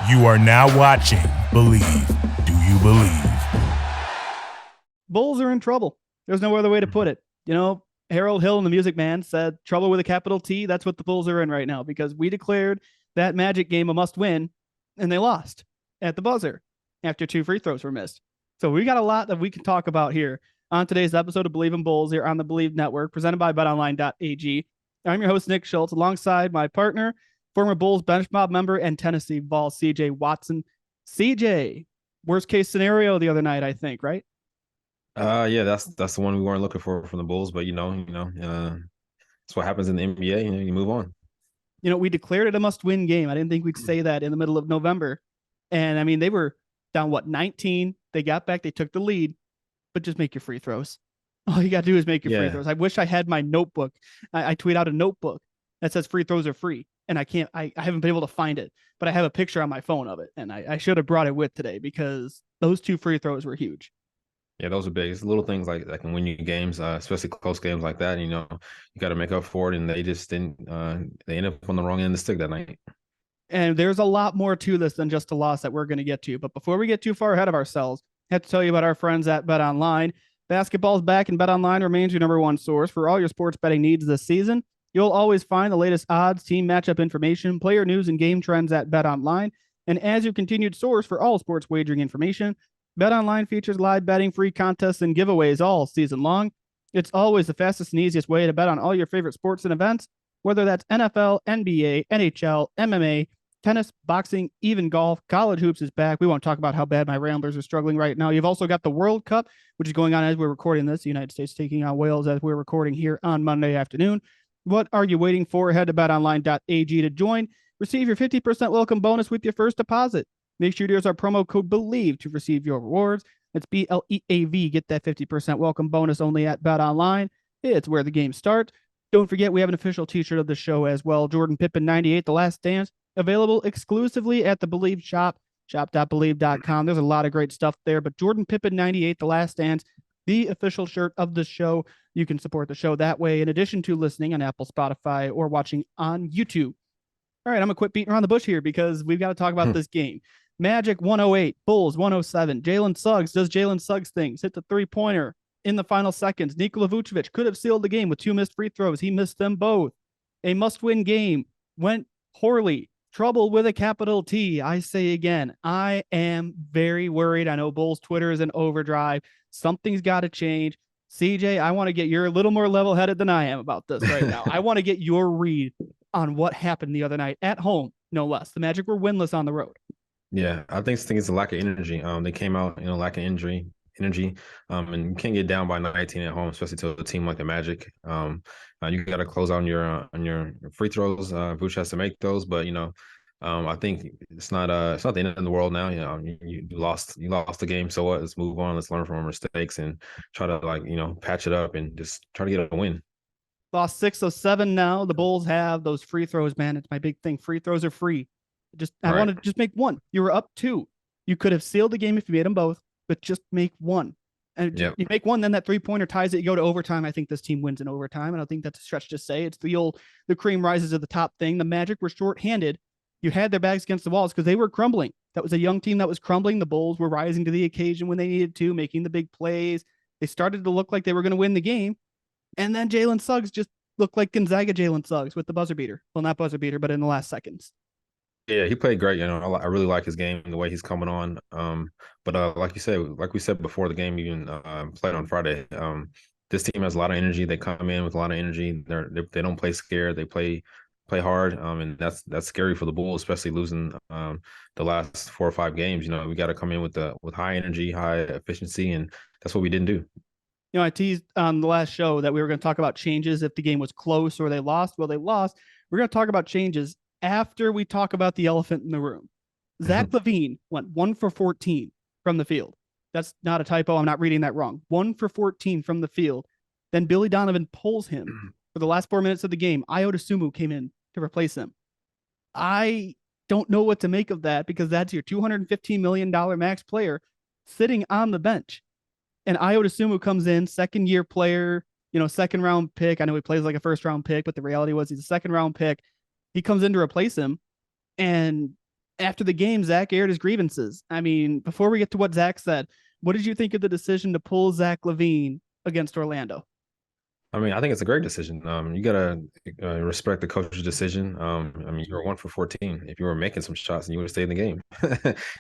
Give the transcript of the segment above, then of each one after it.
You are now watching Believe. Do you believe? Bulls are in trouble. There's no other way to put it. You know, Harold Hill and the Music Man said trouble with a capital T. That's what the Bulls are in right now because we declared that Magic game a must win and they lost at the buzzer after 2 free throws were missed. So we got a lot that we can talk about here on today's episode of Believe in Bulls here on the Believe Network, presented by betonline.ag. I'm your host, Nick Schultz, alongside my partner, former Bulls bench mob member and Tennessee Vols, C.J. Watson. C.J., worst case scenario the other night, I think, right? Yeah, that's the one we weren't looking for from the Bulls, but that's what happens in the NBA. You move on. You know, we declared it a must-win game. I didn't think we'd say that in the middle of November. And I mean, they were down 19. They got back, they took the lead, but just make your free throws. All you got to do is make your free throws. I wish I had my notebook. I tweet out a notebook that says free throws are free. And I haven't been able to find it, but I have a picture on my phone of it. And I should have brought it with today because those 2 free throws were huge. Yeah, those are big. It's little things like that can win you games, especially close games like that. You got to make up for it. And they just didn't, they ended up on the wrong end of the stick that night. And there's a lot more to this than just a loss that we're going to get to. But before we get too far ahead of ourselves, I have to tell you about our friends at BetOnline. Basketball's back, and BetOnline remains your #1 source for all your sports betting needs this season. You'll always find the latest odds, team matchup information, player news, and game trends at BetOnline. And as your continued source for all sports wagering information, BetOnline features live betting, free contests, and giveaways all season long. It's always the fastest and easiest way to bet on all your favorite sports and events, whether that's NFL, NBA, NHL, MMA, tennis, boxing, even golf. College hoops is back. We won't talk about how bad my Ramblers are struggling right now. You've also got the World Cup, which is going on as we're recording this. The United States taking on Wales as we're recording here on Monday afternoon. What are you waiting for? Head to betonline.ag to join. Receive your 50% welcome bonus with your first deposit. Make sure to use our promo code BELIEVE to receive your rewards. It's BLEAV. Get that 50% welcome bonus only at BetOnline. It's where the game starts. Don't forget, we have an official t-shirt of the show as well. Jordan Pippen 98, The Last Dance, available exclusively at the Believe shop, shop.believe.com. There's a lot of great stuff there, but Jordan Pippen 98, The Last Dance, the official shirt of the show. You can support the show that way, in addition to listening on Apple, Spotify, or watching on YouTube. All right, I'm going to quit beating around the bush here because we've got to talk about this game. Magic 108, Bulls 107. Jalen Suggs does Jalen Suggs things. Hit the three-pointer in the final seconds. Nikola Vucevic could have sealed the game with 2 missed free throws. He missed them both. A must-win game went poorly. Trouble with a capital T. I say again, I am very worried. I know Bulls Twitter is in overdrive. Something's got to change. CJ, I want to get you're a little more level-headed than I am about this right now. I want to get your read on what happened the other night at home, no less. The Magic were winless on the road. Yeah, I think it's a lack of energy. They came out, lack of energy. And you can't get down by 19 at home, especially to a team like the Magic. You got to close on your free throws. Vooch has to make those, but I think it's not the end of the world now. You lost the game, so what? Let's move on. Let's learn from our mistakes and try to patch it up and just try to get a win. Lost 6 of 7 now. The Bulls have those free throws, man. It's my big thing. Free throws are free. I want to just make one. You were up 2. You could have sealed the game if you made them both, but just make one. And you make one, then that 3-pointer ties it. You go to overtime. I think this team wins in overtime. I don't think that's a stretch to say. It's the cream rises to the top thing. The Magic were shorthanded. You had their backs against the walls because they were crumbling. That was a young team that was crumbling. The Bulls were rising to the occasion when they needed to, making the big plays. They started to look like they were going to win the game. And then Jalen Suggs just looked like Gonzaga Jalen Suggs with the buzzer beater. Well, not buzzer beater, but in the last seconds. Yeah, he played great. I really like his game, the way he's coming on. But like we said before the game even played on Friday, this team has a lot of energy. They come in with a lot of energy. They don't play scared. They play hard. And that's scary for the Bulls, especially losing the last 4 or 5 games. We got to come in with high energy, high efficiency, and that's what we didn't do. I teased on the last show that we were going to talk about changes if the game was close or they lost. Well, they lost. We're going to talk about changes after we talk about the elephant in the room. Zach Lavine went 1 for 14 from the field. That's not a typo. I'm not reading that wrong. 1 for 14 from the field. Then Billy Donovan pulls him for the last 4 minutes of the game. Ayo Dosunmu came in to replace him. I don't know what to make of that because that's your $215 million max player sitting on the bench. And Ayo Dosunmu comes in, second-year player, second-round pick. I know he plays like a first-round pick, but the reality was he's a second-round pick. He comes in to replace him, and After the game, Zach aired his grievances. I mean, before we get to what Zach said, what did you think of the decision to pull Zach Lavine against Orlando? I mean, I think it's a great decision. You gotta respect the coach's decision. I mean, you were 1 for 14. If you were making some shots, and you would have stayed in the game,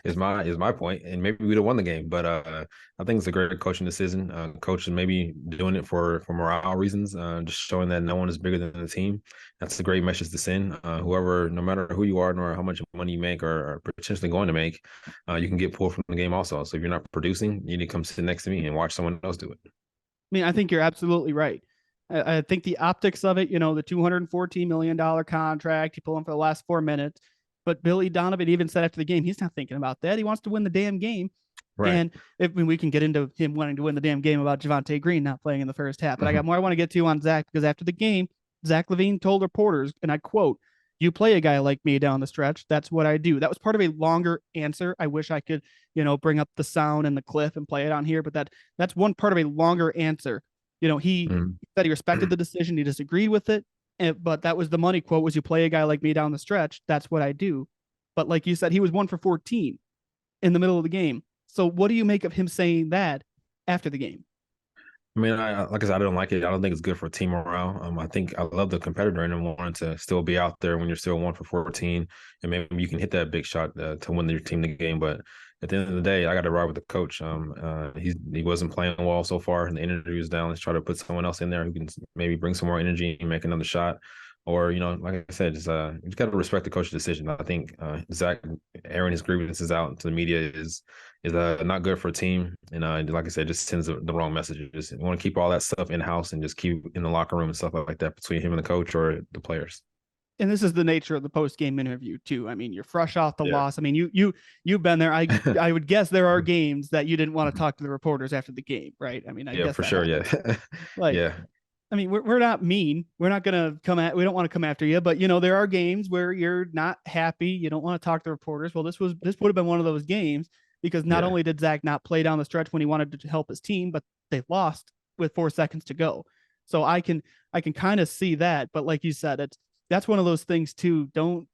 is my point. And maybe we'd have won the game. But I think it's a great coaching decision. Coach is maybe doing it for morale reasons, just showing that no one is bigger than the team. That's a great message to send. Whoever, no matter who you are, nor how much money you make or potentially going to make, you can get pulled from the game also. So if you're not producing, you need to come sit next to me and watch someone else do it. I mean, I think you're absolutely right. I think the optics of it, the $214 million contract, you pull him for the last 4 minutes. But Billy Donovan even said after the game, he's not thinking about that. He wants to win the damn game. Right. And we can get into him wanting to win the damn game about Javonte Green not playing in the first half. But I got more I want to get to on Zach, because after the game, Zach Lavine told reporters, and I quote, "You play a guy like me down the stretch. That's what I do." That was part of a longer answer. I wish I could, bring up the sound and the clip and play it on here. But that's one part of a longer answer. He said he respected the decision. He disagreed with it. But that was the money quote, was, "You play a guy like me down the stretch. That's what I do." But like you said, he was 1 for 14 in the middle of the game. So what do you make of him saying that after the game? I mean, like I said, I don't like it. I don't think it's good for team morale. I think I love the competitor and wanting to still be out there when you're still 1 for 14, and maybe you can hit that big shot to win your team the game. But at the end of the day, I got to ride with the coach. He wasn't playing well so far, and the energy was down. Let's try to put someone else in there who can maybe bring some more energy and make another shot. Or, like I said, you just got to respect the coach's decision. I think Zach airing his grievances out to the media is not good for a team. And like I said, just sends the wrong messages. You want to keep all that stuff in-house and just keep in the locker room and stuff like that between him and the coach or the players. And this is the nature of the post-game interview too. I mean, you're fresh off the loss. I mean, you've been there. I would guess there are games that you didn't want to talk to the reporters after the game, right? I mean, I guess for sure. Happens. Yeah. Yeah. I mean, we're not mean. We're not going to we don't want to come after you, but there are games where you're not happy. You don't want to talk to reporters. Well, this would have been one of those games, because not only did Zach not play down the stretch when he wanted to help his team, but they lost with 4 seconds to go. So I can kind of see that. But like you said, that's one of those things too. Don't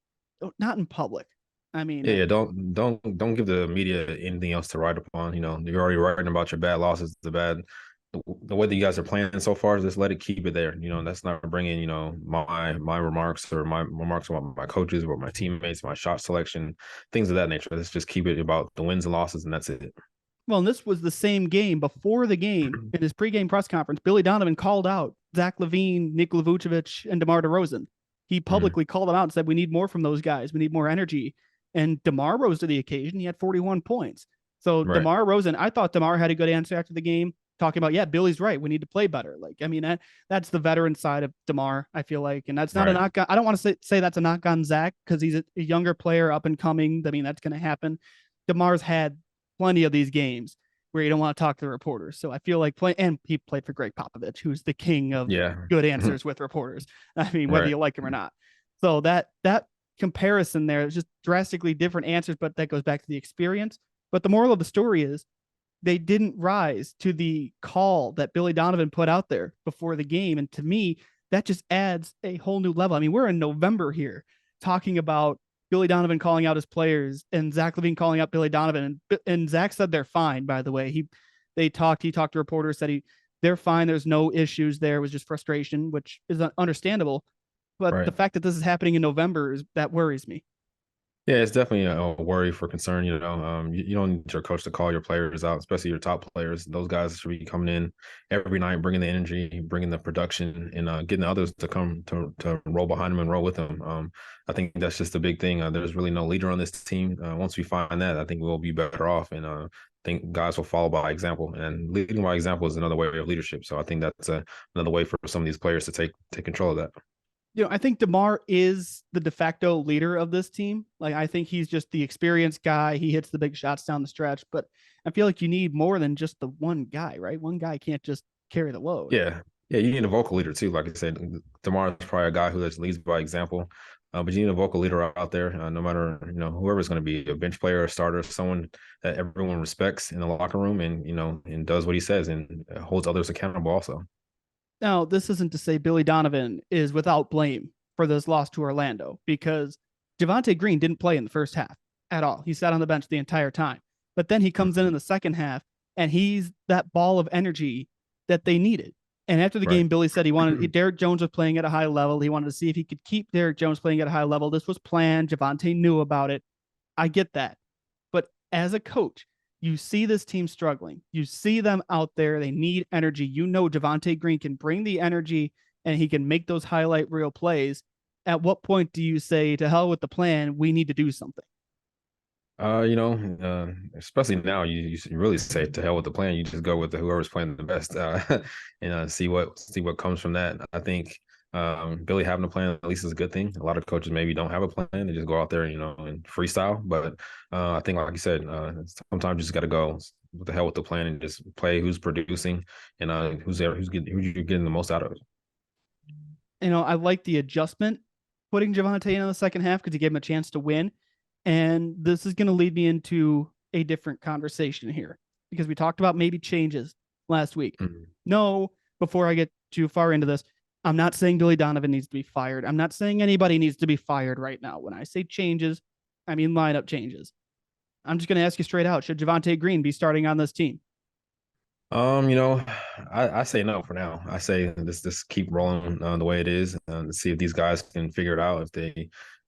not in public. I mean, don't give the media anything else to write upon. You're already writing about your bad losses, the way that you guys are playing so far. Just let it, keep it there. That's not bringing my remarks or my remarks about my coaches or my teammates, my shot selection, things of that nature. Let's just keep it about the wins and losses, and that's it. Well, and this was the same game. Before the game, in his pregame press conference, Billy Donovan called out Zach Lavine, Nikola Vucevic, and DeMar DeRozan. He publicly called them out and said, "We need more from those guys. We need more energy." And DeMar rose to the occasion. He had 41 points. So DeMar rose, and I thought DeMar had a good answer after the game, talking about, Billy's right. We need to play better. Like, I mean, that's the veteran side of DeMar, I feel like. And that's not a knock on, I don't want to say that's a knock on Zach, because he's a younger player, up and coming. I mean, that's going to happen. DeMar's had plenty of these games where you don't want to talk to the reporters. So I feel like and he played for Greg Popovich, who's the king of good answers with reporters. I mean, whether you like him or not. So that comparison there is just drastically different answers, but that goes back to the experience. But the moral of the story is, they didn't rise to the call that Billy Donovan put out there before the game. And to me, that just adds a whole new level. I mean, we're in November here talking about Billy Donovan calling out his players and Zach Lavine calling out Billy Donovan. And Zach said they're fine, by the way. He talked to reporters, said they're fine. There's no issues there. It was just frustration, which is understandable. But the fact that this is happening in November, that worries me. Yeah, it's definitely a worry for concern. You don't need your coach to call your players out, especially your top players. Those guys should be coming in every night, bringing the energy, bringing the production, and getting others to come to roll behind them and roll with them. I think that's just a big thing. There's really no leader on this team. Once we find that, I think we'll be better off, and I think guys will follow by example. And leading by example is another way of leadership. So I think that's another way for some of these players to take control of that. I think DeMar is the de facto leader of this team. Like, I think he's just the experienced guy. He hits the big shots down the stretch, but I feel like you need more than just the one guy, right? One guy can't just carry the load. Yeah. You need a vocal leader too. Like I said, DeMar is probably a guy who leads by example, but you need a vocal leader out there, no matter, whoever's going to be a bench player, a starter, someone that everyone respects in the locker room, and, and does what he says and holds others accountable also. Now, this isn't to say Billy Donovan is without blame for this loss to Orlando, because Javonte Green didn't play in the first half. at all. He sat on the bench the entire time. But then he comes in the second half, and he's that ball of energy that they needed. And after the game, Billy said Derek Jones was playing at a high level. He wanted to see if he could keep Derek Jones playing at a high level. This was planned. Javonte knew about it. I get that. But as a coach, you see this team struggling. You see them out there. They need energy. You know Javonte Green can bring the energy and he can make those highlight reel plays. At what point do you say, to hell with the plan, we need to do something? Especially now, you really say to hell with the plan. You just go with whoever's playing the best, and see what comes from that. I think Billy having a plan at least is a good thing. A lot of coaches maybe don't have a plan; they just go out there, and freestyle. But I think, like you said, sometimes you just got to go with the hell with the plan and just play who's producing and who you're getting the most out of it. I like the adjustment putting Javonte in the second half because he gave him a chance to win. And this is going to lead me into a different conversation here because we talked about maybe changes last week. Mm-hmm. No, before I get too far into this, I'm not saying Billy Donovan needs to be fired. I'm not saying anybody needs to be fired right now. When I say changes, I mean lineup changes. I'm just going to ask you straight out. Should Javonte Green be starting on this team? I say no for now. I say this keep rolling the way it is to see if these guys can figure it out.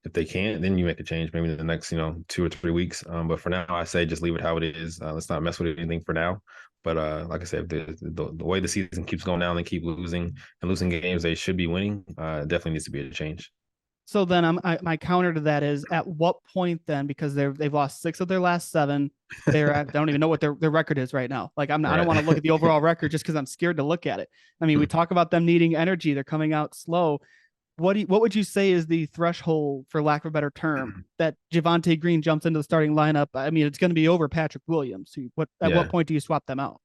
If they can't, then you make a change maybe in the next 2 or 3 weeks. But for now, I say just leave it how it is. Let's not mess with anything for now. But like I said, the way the season keeps going down, they keep losing games they should be winning. Definitely needs to be a change. So then my counter to that is, at what point then, because they've lost 6 of their last 7, I don't even know what their record is right now. Like I don't want to look at the overall record just because I'm scared to look at it. I mean, we talk about them needing energy. They're coming out slow. What would you say is the threshold, for lack of a better term, that Javonte Green jumps into the starting lineup? I mean, it's going to be over Patrick Williams. At what point do you swap them out?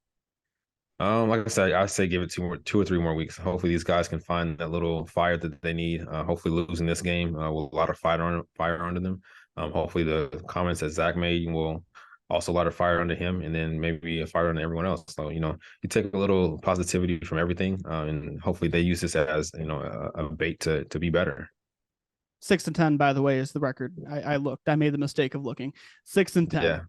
Like I said, I say give it 2 or 3 more weeks. Hopefully these guys can find that little fire that they need. Hopefully losing this game with a lot of fire under them. Hopefully the comments that Zach made will also light a fire under him, and then maybe a fire under everyone else. So, you take a little positivity from everything, and hopefully they use this as, a bait to be better. 6-10, by the way, is the record. I looked. I made the mistake of looking. 6-10. Yeah.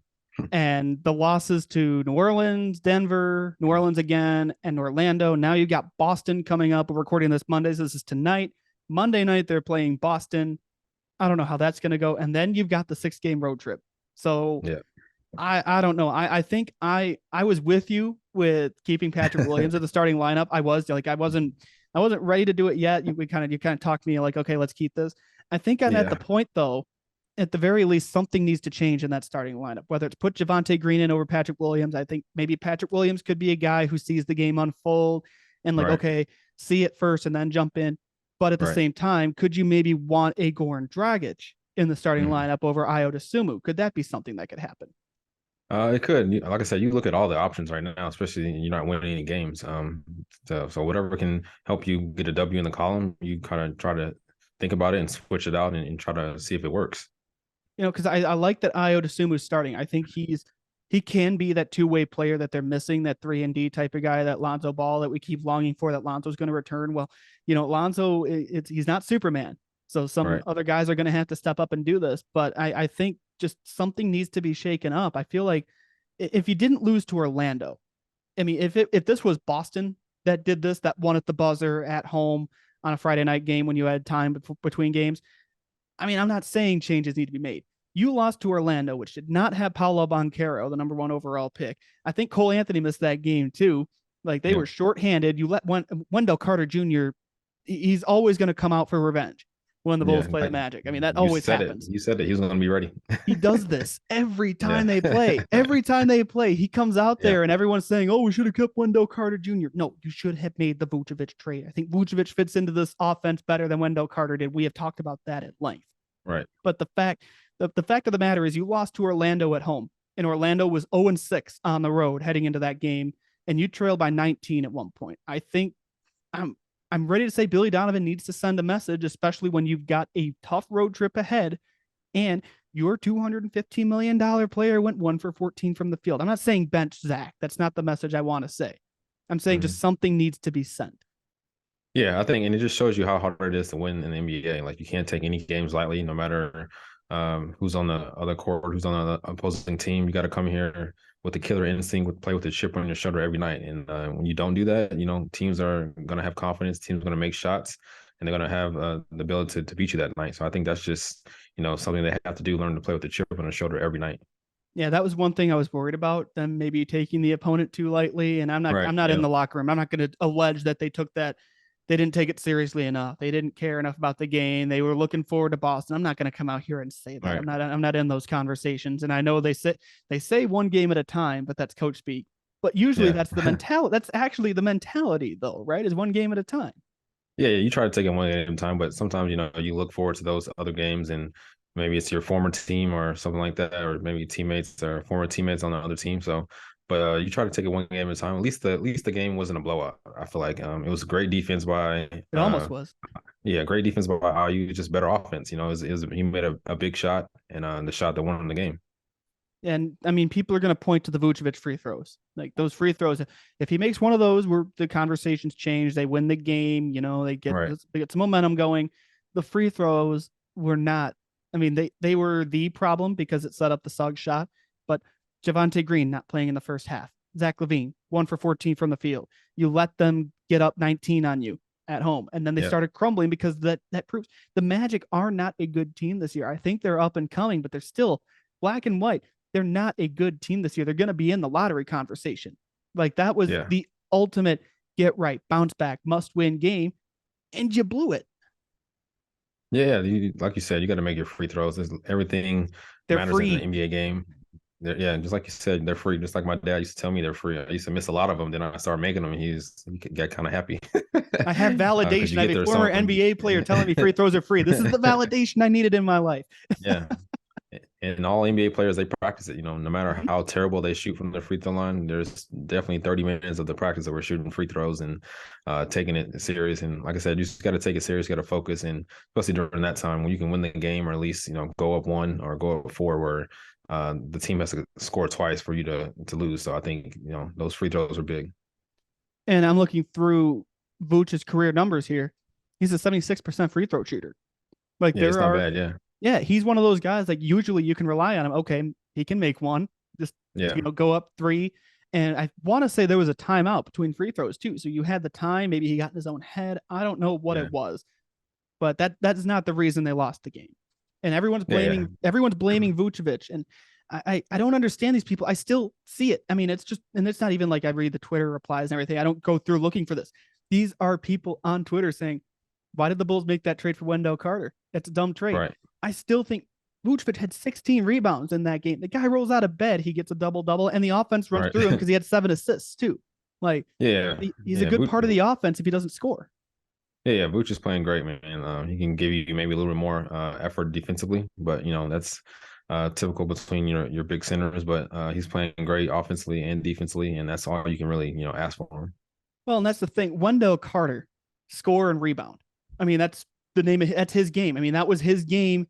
And the losses to New Orleans, Denver, New Orleans again, and Orlando. Now you've got Boston coming up. We're recording this Monday. So this is tonight. Monday night, they're playing Boston. I don't know how that's going to go. And then you've got the 6-game road trip. So yeah. I don't know. I think I was with you with keeping Patrick Williams at the starting lineup. I wasn't ready to do it yet. You kind of talked me like, okay, let's keep this. I think I'm at the point though, at the very least, something needs to change in that starting lineup, whether it's put Javonte Green in over Patrick Williams. I think maybe Patrick Williams could be a guy who sees the game unfold and okay, see it first and then jump in. But at the same time, could you maybe want a Goran Dragic in the starting lineup over Ayo Dosunmu? Could that be something that could happen? It could. Like I said, you look at all the options right now, especially you're not winning any games. So whatever can help you get a W in the column, you kind of try to think about it and switch it out and try to see if it works. Because I like that Ayo Dosunmu is starting. I think he can be that two-way player that they're missing, that 3-and-D type of guy, that Lonzo Ball that we keep longing for, that Lonzo's going to return. Well, Lonzo, he's not Superman. So some other guys are going to have to step up and do this. But I think just something needs to be shaken up. I feel like if you didn't lose to Orlando, I mean, if this was Boston that did this, that won at the buzzer at home on a Friday night game when you had time between games, I mean, I'm not saying changes need to be made. You lost to Orlando, which did not have Paolo Banchero, the number 1 overall pick. I think Cole Anthony missed that game too. Like they were shorthanded. You let Wendell Carter Jr., he's always going to come out for revenge when the Bulls play the Magic. I mean, that always happens. You said that he was going to be ready. He does this every time they play. Every time they play, he comes out there and everyone's saying, oh, we should have kept Wendell Carter Jr. No, you should have made the Vucevic trade. I think Vucevic fits into this offense better than Wendell Carter did. We have talked about that at length. Right. But the fact of the matter is you lost to Orlando at home, and Orlando was 0-6 on the road heading into that game, and you trailed by 19 at one point. I think I'm ready to say Billy Donovan needs to send a message, especially when you've got a tough road trip ahead and your $215 million player went 1 for 14 from the field. I'm not saying bench Zach. That's not the message I want to say. I'm saying just something needs to be sent. Yeah, I think, and it just shows you how hard it is to win in the NBA. Like you can't take any games lightly, no matter who's on the other court, who's on the opposing team. You got to come here with the killer instinct, play with the chip on your shoulder every night. And when you don't do that, teams are going to have confidence. Teams are going to make shots, and they're going to have the ability to beat you that night. So I think that's just something they have to do: learn to play with the chip on their shoulder every night. Yeah, that was one thing I was worried about, them maybe taking the opponent too lightly. And I'm not Right. in the locker room. I'm not going to allege that they didn't take it seriously enough. They didn't care enough about the game. They were looking forward to Boston. I'm not going to come out here and say that. Right. I'm not in those conversations. And I know they say one game at a time, but that's coach speak. But usually that's the mentality. That's actually the mentality though, right? Is one game at a time. Yeah, you try to take it one game at a time, but sometimes you look forward to those other games, and maybe it's your former team or something like that, or maybe teammates or former teammates on the other team. So, but you try to take it one game at a time. At least the game wasn't a blowout. I feel like it was great defense by. It almost was. Yeah, great defense by IU. Just better offense. He made a big shot, and the shot that won the game. And I mean, people are going to point to the Vucevic free throws. Like those free throws, if he makes one of those, where the conversations change, they win the game. They get some momentum going. The free throws were not. I mean, they were the problem because it set up the Suggs shot. But Javonte Green not playing in the first half. Zach Lavine 1 for 14 from the field. You let them get up 19 on you at home, and then they started crumbling because that proves the Magic are not a good team this year. I think they're up and coming, but they're still black and white. They're not a good team this year. They're going to be in the lottery conversation. Like that was the ultimate get right, bounce back, must win game, and you blew it. Yeah, like you said, you got to make your free throws. Everything matters free in an NBA game. Just like you said, they're free. Just like my dad used to tell me they're free. I used to miss a lot of them. Then I started making them, and he got kind of happy. I have validation. I have a former NBA player telling me free throws are free. This is the validation I needed in my life. Yeah. And all NBA players, they practice it. No matter how terrible they shoot from the free throw line, there's definitely 30 minutes of the practice that we're shooting free throws and taking it serious. And like I said, you just got to take it serious, got to focus. And especially during that time when you can win the game or at least, go up 1 or go up 4 where the team has to score twice for you to lose. So I think, those free throws are big. And I'm looking through Vooch's career numbers here. He's a 76% free throw shooter. Like it's not bad. Yeah, he's one of those guys, like usually you can rely on him. Okay, he can make one, just go up 3. And I want to say there was a timeout between free throws too. So you had the time, maybe he got in his own head. I don't know what it was, but that is not the reason they lost the game. And everyone's blaming Vucevic. And I don't understand these people. I still see it. I mean, it's not even like I read the Twitter replies and everything. I don't go through looking for this. These are people on Twitter saying, why did the Bulls make that trade for Wendell Carter? That's a dumb trade. Right. I still think Vucevic had 16 rebounds in that game. The guy rolls out of bed, he gets a double-double, and the offense runs through him because he had 7 assists too. Like, he's a good part of the offense if he doesn't score. Yeah, Vooch is playing great, man. He can give you maybe a little bit more effort defensively, but that's typical between your big centers. But he's playing great offensively and defensively, and that's all you can really ask for him. Well, and that's the thing. Wendell Carter, score and rebound. I mean, that's the name of that's his game. I mean, that was his game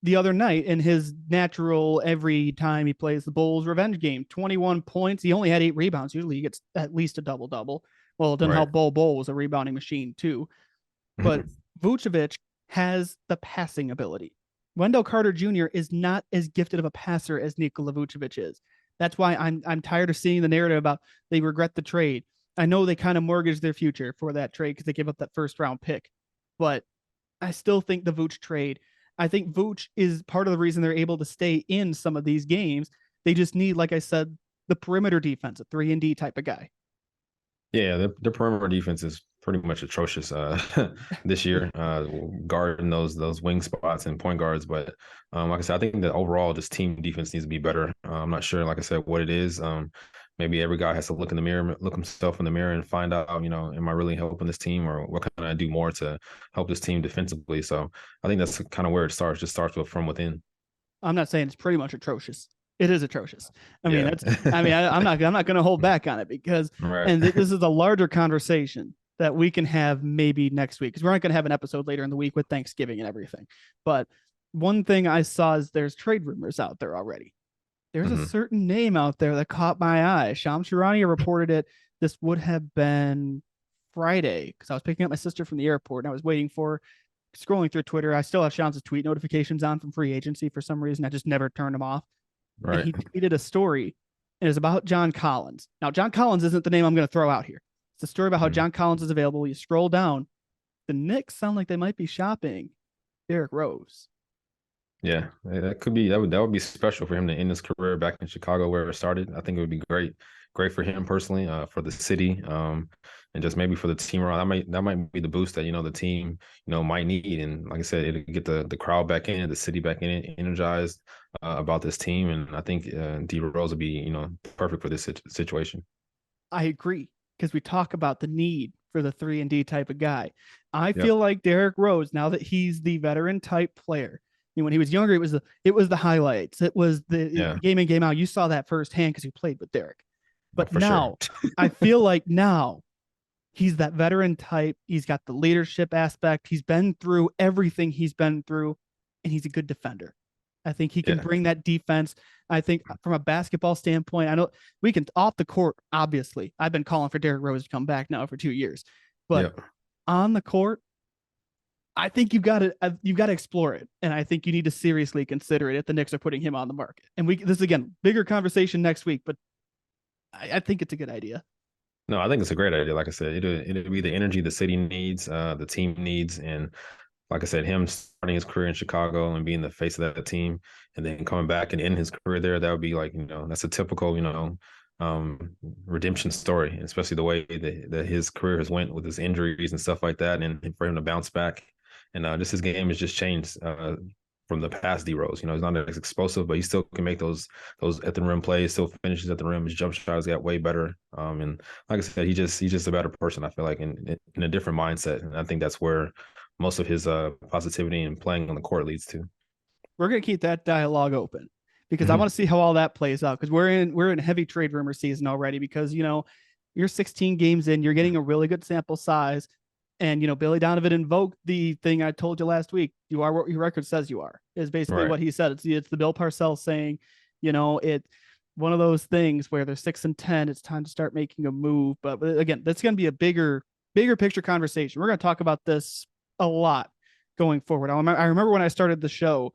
the other night in his natural every time he plays the Bulls revenge game. 21 points. He only had 8 rebounds. Usually he gets at least a double-double. Well, it doesn't help Bol was a rebounding machine too. But Vucevic has the passing ability. Wendell Carter Jr. is not as gifted of a passer as Nikola Vucevic is. That's why I'm tired of seeing the narrative about they regret the trade. I know they kind of mortgaged their future for that trade because they gave up that first-round pick. But I still think the Vooch trade, I think Vooch is part of the reason they're able to stay in some of these games. They just need, like I said, the perimeter defense, a 3-and-D type of guy. Yeah, the perimeter defense is pretty much atrocious this year, guarding those wing spots and point guards. But like I said, I think that overall this team defense needs to be better. I'm not sure, like I said, what it is. Maybe every guy has to look in the mirror, look himself in the mirror and find out, am I really helping this team or what can I do more to help this team defensively? So I think that's kind of where it starts. Just starts from within. I'm not saying it's pretty much atrocious. It is atrocious. I'm not going to hold back on it because, and this is a larger conversation that we can have maybe next week because we're not going to have an episode later in the week with Thanksgiving and everything. But one thing I saw is there's trade rumors out there already. There's a certain name out there that caught my eye. Shams Charania reported it. This would have been Friday because I was picking up my sister from the airport and I was waiting for scrolling through Twitter. I still have Schultz's tweet notifications on from free agency for some reason. I just never turned them off. And Right. he tweeted a story, and it's about John Collins. Now, John Collins isn't the name I'm going to throw out here. It's a story about how John Collins is available. You scroll down. The Knicks sound like they might be shopping Derrick Rose. Yeah, that would be special for him to end his career back in Chicago where it started. I think it would be great for him personally, for the city, and just maybe for the team around. That might be the boost that the team might need. And like I said, it'll get the crowd back in, the city back in it, energized about this team. And I think D Rose would be perfect for this situation. I agree, because we talk about the need for the 3-and-D type of guy. I feel like Derrick Rose, now that he's the veteran type player. When he was younger, it was the highlights. It was the game in, game out. You saw that firsthand because you played with Derrick. But now, I feel like now he's that veteran type. He's got the leadership aspect. He's been through everything he's been through, and he's a good defender. I think he can bring that defense. I think from a basketball standpoint, I know we can off the court, obviously. I've been calling for Derrick Rose to come back now for 2 years. But on the court, I think you've got to explore it, and I think you need to seriously consider it if the Knicks are putting him on the market. And this is, again, bigger conversation next week, but I think it's a good idea. No, I think it's a great idea. Like I said, it'll be the energy the city needs, the team needs, and like I said, him starting his career in Chicago and being the face of that team, and then coming back and end his career there, that would be like that's a typical redemption story, especially the way that his career has went with his injuries and stuff like that, and for him to bounce back. And just his game has just changed from the past D Rose. He's not as explosive, but he still can make those at the rim plays, still finishes at the rim. His jump shot has got way better. And like I said, he's just a better person, I feel like, in a different mindset. And I think that's where most of his positivity and playing on the court leads to. We're going to keep that dialogue open because I want to see how all that plays out, because we're in heavy trade rumor season already, because you're 16 games in, you're getting a really good sample size. And, Billy Donovan invoked the thing I told you last week. You are what your record says you are, is basically what he said. It's the Bill Parcells saying, it's one of those things where they're 6-10. It's time to start making a move. But again, that's going to be a bigger picture conversation. We're going to talk about this a lot going forward. I remember when I started the show,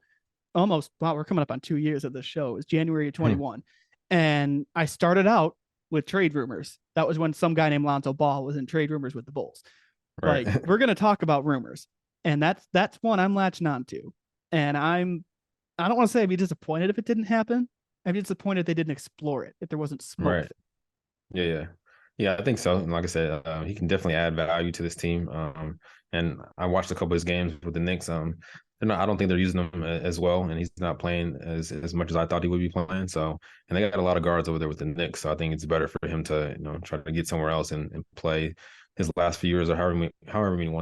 we're coming up on 2 years of this show. It was January of 21. And I started out with trade rumors. That was when some guy named Lonzo Ball was in trade rumors with the Bulls. Right. Like, we're going to talk about rumors, and that's one I'm latching on to. And I don't want to say I'd be disappointed if it didn't happen. I'd be disappointed they didn't explore it, if there wasn't smoke. Right. Yeah, I think so. And like I said, he can definitely add value to this team. And I watched a couple of his games with the Knicks. I don't think they're using him as well, and he's not playing as much as I thought he would be playing. So, and they got a lot of guards over there with the Knicks. So I think it's better for him to try to get somewhere else and play his last few years, or however many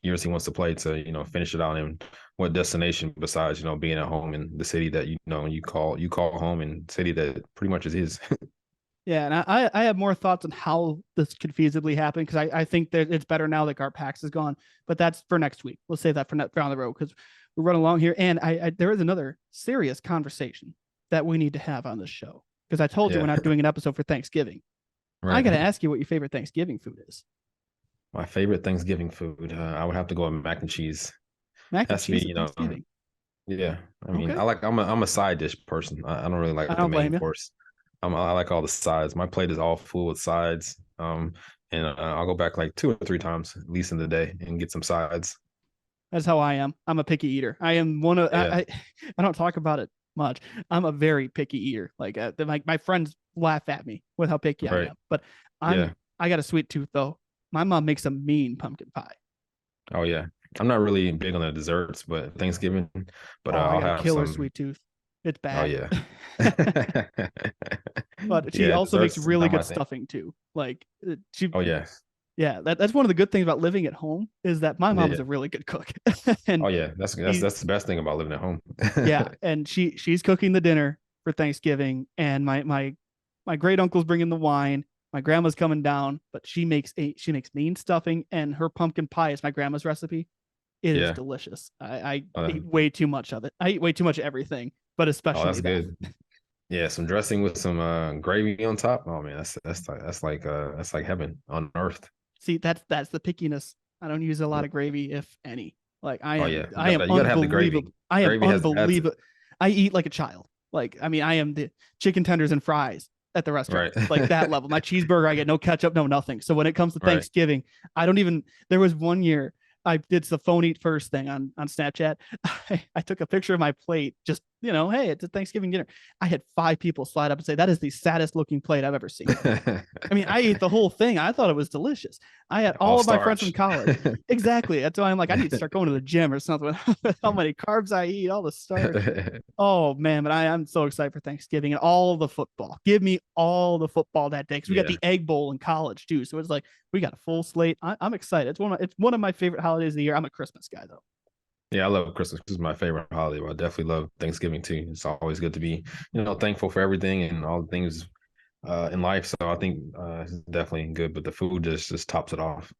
years he wants to play, to finish it out in what destination besides being at home in the city that you call home, and city that pretty much is his. Yeah, and I have more thoughts on how this could feasibly happen, because I think that it's better now that Garpax is gone, but that's for next week. We'll save that for down the road, because we're running along here, and there is another serious conversation that we need to have on this show, because I told you we're not doing an episode for Thanksgiving. Right. I got to ask you what your favorite Thanksgiving food is. My favorite Thanksgiving food, I would have to go with mac and cheese. Mac and cheese, Thanksgiving. Yeah, I mean, I'm a side dish person. I don't really like the main course. I like all the sides. My plate is all full with sides. And I'll go back like 2 or 3 times at least in the day and get some sides. That's how I am. I'm a picky eater. I am one of. I don't talk about it much. I'm a very picky eater. Like my friends laugh at me with how picky I am. But I got a sweet tooth though. My mom makes a mean pumpkin pie. Oh yeah, I'm not really big on the desserts, but Thanksgiving. But I'll have killer sweet tooth. It's bad. Oh yeah. But she also makes really good stuffing too. Like she. Oh yeah. Yeah, that's one of the good things about living at home, is that my mom is a really good cook. And that's the best thing about living at home. Yeah, and she's cooking the dinner for Thanksgiving, and my great uncle's bringing the wine. My grandma's coming down, but she makes mean stuffing, and her pumpkin pie is my grandma's recipe. It is delicious. I eat way too much of it. I eat way too much of everything, but especially that's good. Yeah, some dressing with some gravy on top. Oh man, that's like heaven on earth. See, that's the pickiness. I don't use a lot of gravy, if any. Like I am, yeah. I am You gotta have the gravy. unbelievable. I am Gravy has to add to unbelievable. I eat like a child. Like, I mean, I am the chicken tenders and fries at the restaurant, Right. like that level. My cheeseburger, I get no ketchup, no nothing. So when it comes to Right. Thanksgiving, I don't even. There was one year I did the phone eat first thing on Snapchat. I took a picture of my plate, just, hey, it's a Thanksgiving dinner. I had 5 people slide up and say, that is the saddest looking plate I've ever seen. I mean, I ate the whole thing. I thought it was delicious. I had all of my friends from college. Exactly. That's why I'm like, I need to start going to the gym or something. How many carbs I eat, all the starch. Oh man, but I'm so excited for Thanksgiving and all the football. Give me all the football that day, because we got the Egg Bowl in college too. So it's like we got a full slate. I'm excited. It's one of my favorite holidays of the year. I'm a Christmas guy though. Yeah, I love Christmas. This is my favorite holiday, but I definitely love Thanksgiving too. It's always good to be, thankful for everything and all the things in life. So I think it's definitely good, but the food just tops it off.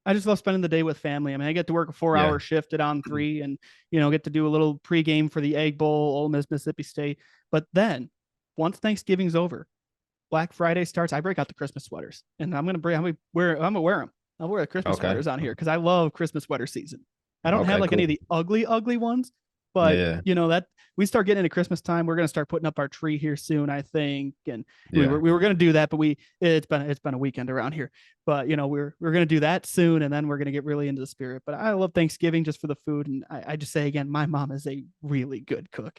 I just love spending the day with family. I mean, I get to work a 4-hour shift at On 3 and, get to do a little pregame for the Egg Bowl, Ole Miss, Mississippi State. But then once Thanksgiving's over, Black Friday starts, I break out the Christmas sweaters, and I'm going to wear them. I'll wear the Christmas sweaters on here because I love Christmas sweater season. I don't have any of the ugly ones, but that we start getting into Christmas time. We're going to start putting up our tree here soon, I think. And we were going to do that, but it's been a weekend around here, but we're going to do that soon. And then we're going to get really into the spirit, but I love Thanksgiving just for the food. And I just say again, my mom is a really good cook.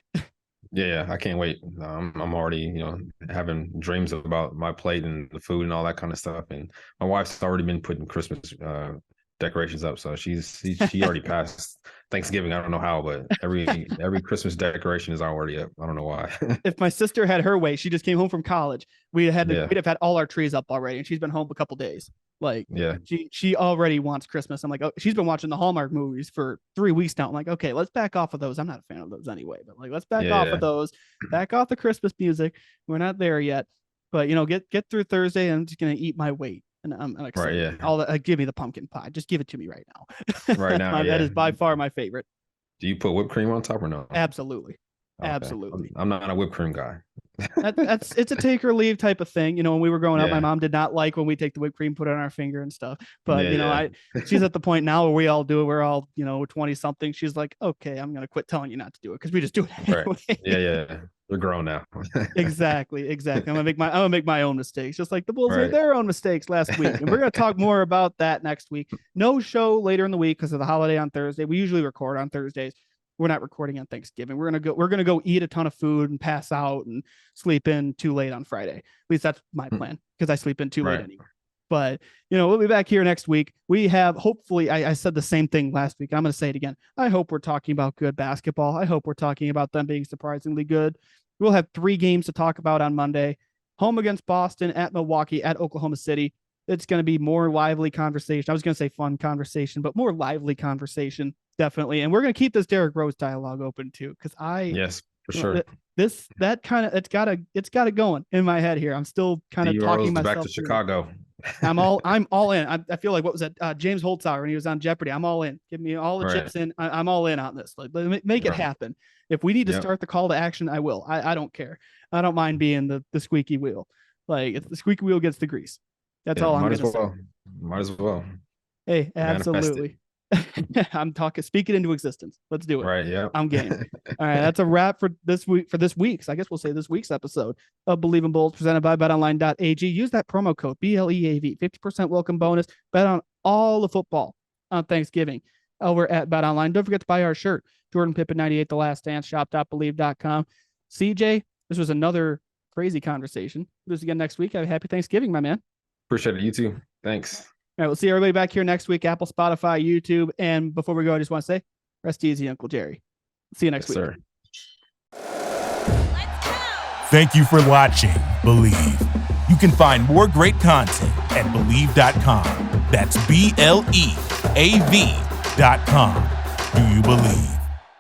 Yeah, I can't wait. I'm already, having dreams about my plate and the food and all that kind of stuff. And my wife's already been putting Christmas decorations up, so she already passed Thanksgiving. I don't know how, but every Christmas decoration is already up. I don't know why. If my sister had her way, she just came home from college, we'd have had all our trees up already, and she's been home a couple days. Like, she already wants Christmas. I'm like, oh, she's been watching the Hallmark movies for 3 weeks now. I'm like, okay, let's back off of those. I'm not a fan of those anyway, but like, let's back off of those. Back off the Christmas music. We're not there yet, but get through Thursday, and I'm just gonna eat my weight. And I'm excited. Give me the pumpkin pie. Just give it to me right now. Right now, that is by far my favorite. Do you put whipped cream on top or no? Absolutely. Okay. Absolutely. I'm not a whipped cream guy. It's a take or leave type of thing. When we were growing up, my mom did not like when we take the whipped cream, put it on our finger and stuff. But she's at the point now where we all do it. We're all 20 something. She's like, okay, I'm gonna quit telling you not to do it because we just do it anyway. Right. Yeah. We're grown now. Exactly. I'm gonna make my own mistakes, just like the Bulls made their own mistakes last week. And we're gonna talk more about that next week. No show later in the week because of the holiday on Thursday. We usually record on Thursdays. We're not recording on Thanksgiving. We're gonna go eat a ton of food and pass out and sleep in too late on Friday. At least that's my plan, because I sleep in too late anyway. But we'll be back here next week. We have, hopefully, I said the same thing last week. I'm going to say it again. I hope we're talking about good basketball. I hope we're talking about them being surprisingly good. We'll have 3 games to talk about on Monday. Home against Boston, at Milwaukee, at Oklahoma City. It's going to be more lively conversation. I was going to say fun conversation, but more lively conversation, definitely. And we're going to keep this Derrick Rose dialogue open too, because yes, for sure. It's got it going in my head here. I'm still kind of talking myself back to Chicago. I'm all in. I feel like, what was that? James Holtzhauer when he was on Jeopardy. I'm all in. Give me all the chips in. I'm all in on this. Like, make it happen. If we need to start the call to action, I will. I don't care. I don't mind being the squeaky wheel. Like, if the squeaky wheel gets the grease. That's all I'm going to say. Might as well. Hey, absolutely. I'm speak it into existence. Let's do it. Right. Yeah. I'm game. All right. That's a wrap for this week's, I guess we'll say this week's episode of Believe in Bulls, presented by betonline.ag. Use that promo code BLEAV, 50% welcome bonus. Bet on all the football on Thanksgiving over at BetOnline. Don't forget to buy our shirt, Jordan Pippen 98, The Last Dance, shop.believe.com. CJ, this was another crazy conversation. Do this again next week. Have a happy Thanksgiving, my man. Appreciate it. You too. Thanks. All right, we'll see everybody back here next week, Apple, Spotify, YouTube. And before we go, I just want to say, rest easy, Uncle Jerry. See you next week. Sir. Thank you for watching Believe. You can find more great content at Believe.com. That's BLEAV.com. Do you believe?